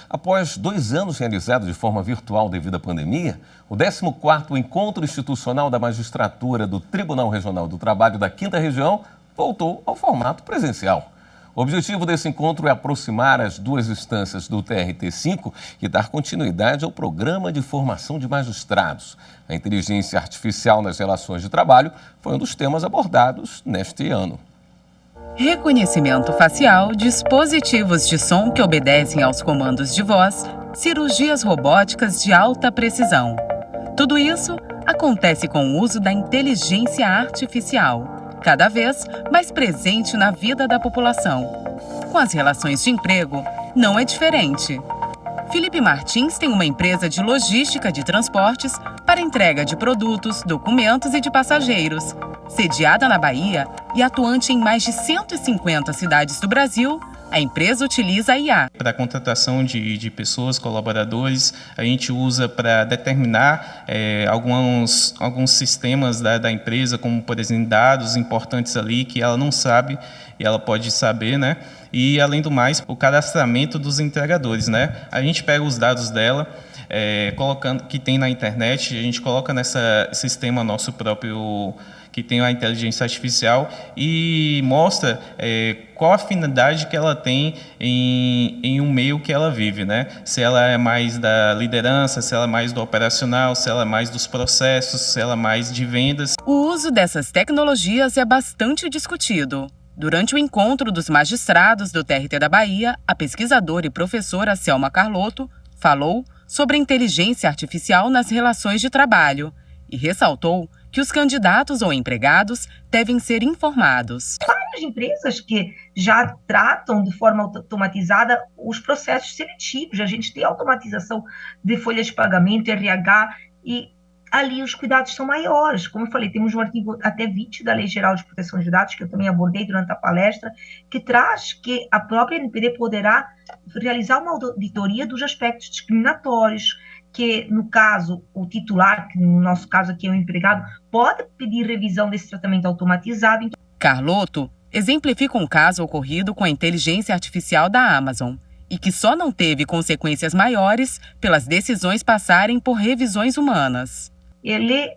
Após 2 anos realizados de forma virtual devido à pandemia, o 14º Encontro Institucional da Magistratura do Tribunal Regional do Trabalho da 5ª Região voltou ao formato presencial. O objetivo desse encontro é aproximar as duas instâncias do TRT5 e dar continuidade ao programa de formação de magistrados. A inteligência artificial nas relações de trabalho foi um dos temas abordados neste ano. Reconhecimento facial, dispositivos de som que obedecem aos comandos de voz, cirurgias robóticas de alta precisão. Tudo isso acontece com o uso da inteligência artificial, cada vez mais presente na vida da população. Com as relações de emprego, não é diferente. Felipe Martins tem uma empresa de logística de transportes para entrega de produtos, documentos e de passageiros. Sediada na Bahia e atuante em mais de 150 cidades do Brasil, a empresa utiliza a IA. Para a contratação de pessoas, colaboradores, a gente usa para determinar alguns sistemas da empresa, como, por exemplo, dados importantes ali que ela não sabe e ela pode saber, né? E, além do mais, o cadastramento dos entregadores, né? A gente pega os dados dela, colocando, que tem na internet, a gente coloca nesse sistema nosso próprio, que tem a inteligência artificial, e mostra qual a afinidade que ela tem em um meio que ela vive, né? Se ela é mais da liderança, se ela é mais do operacional, se ela é mais dos processos, se ela é mais de vendas. O uso dessas tecnologias é bastante discutido. Durante o encontro dos magistrados do TRT da Bahia, a pesquisadora e professora Selma Carlotto falou sobre a inteligência artificial nas relações de trabalho e ressaltou que os candidatos ou empregados devem ser informados. Várias empresas que já tratam de forma automatizada os processos seletivos. A gente tem automatização de folhas de pagamento, RH, e ali os cuidados são maiores. Como eu falei, temos um artigo até 20 da Lei Geral de Proteção de Dados, que eu também abordei durante a palestra, que traz que a própria NPD poderá realizar uma auditoria dos aspectos discriminatórios, que, no caso, o titular, que no nosso caso aqui é o empregado, pode pedir revisão desse tratamento automatizado. Carlotto exemplifica um caso ocorrido com a inteligência artificial da Amazon e que só não teve consequências maiores pelas decisões passarem por revisões humanas. Ele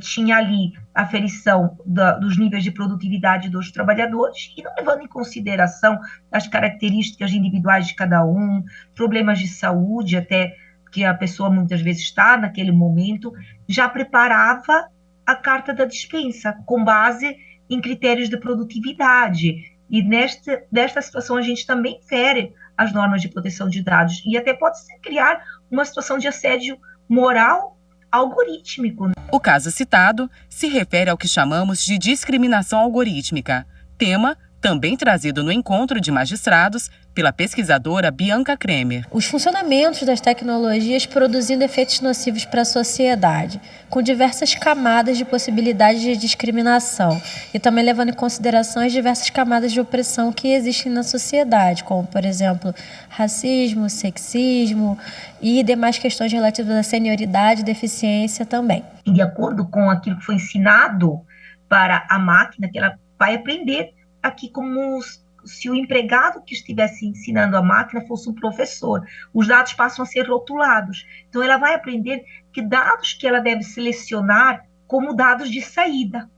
tinha ali a aferição dos níveis de produtividade dos trabalhadores e não levando em consideração as características individuais de cada um, problemas de saúde, até que a pessoa muitas vezes está naquele momento, já preparava a carta da dispensa com base em critérios de produtividade. E nesta situação a gente também fere as normas de proteção de dados e até pode criar uma situação de assédio moral algorítmico. O caso citado se refere ao que chamamos de discriminação algorítmica, tema também trazido no encontro de magistrados pela pesquisadora Bianca Kremer. Os funcionamentos das tecnologias produzindo efeitos nocivos para a sociedade, com diversas camadas de possibilidades de discriminação e também levando em consideração as diversas camadas de opressão que existem na sociedade, como, por exemplo, racismo, sexismo e demais questões relativas à senioridade e deficiência também. De acordo com aquilo que foi ensinado para a máquina, que ela vai aprender aqui como se o empregado que estivesse ensinando a máquina fosse um professor. Os dados passam a ser rotulados. Então, ela vai aprender que dados que ela deve selecionar como dados de saída.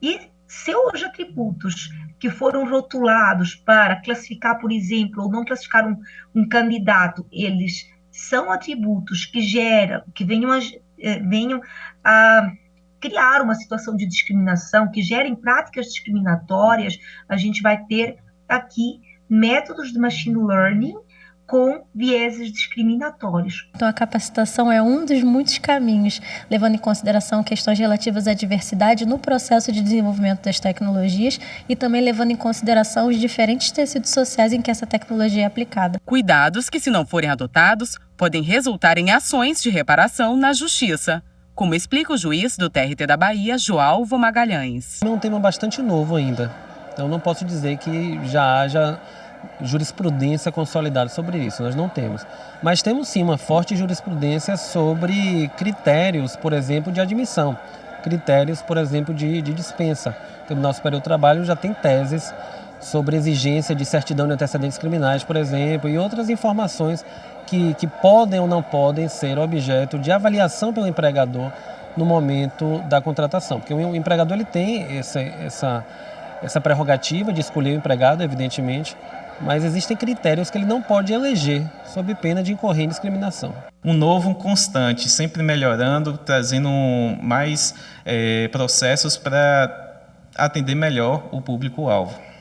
E seus atributos que foram rotulados para classificar, por exemplo, ou não classificar um candidato, eles são atributos que venham a criar uma situação de discriminação, que gerem práticas discriminatórias. A gente vai ter aqui métodos de machine learning com vieses discriminatórios. Então, a capacitação é um dos muitos caminhos, levando em consideração questões relativas à diversidade no processo de desenvolvimento das tecnologias e também levando em consideração os diferentes tecidos sociais em que essa tecnologia é aplicada. Cuidados que, se não forem adotados, podem resultar em ações de reparação na justiça, como explica o juiz do TRT da Bahia, Joalvo Magalhães. É um tema bastante novo ainda, então não posso dizer que já haja jurisprudência consolidada sobre isso, nós não temos. Mas temos sim uma forte jurisprudência sobre critérios, por exemplo, de admissão, critérios, por exemplo, de dispensa. O Tribunal Superior do Trabalho já tem teses sobre exigência de certidão de antecedentes criminais, por exemplo, e outras informações que podem ou não podem ser objeto de avaliação pelo empregador no momento da contratação. Porque o empregador ele tem essa prerrogativa de escolher o empregado, evidentemente, mas existem critérios que ele não pode eleger sob pena de incorrer em discriminação. Um novo constante, sempre melhorando, trazendo mais processos para atender melhor o público-alvo.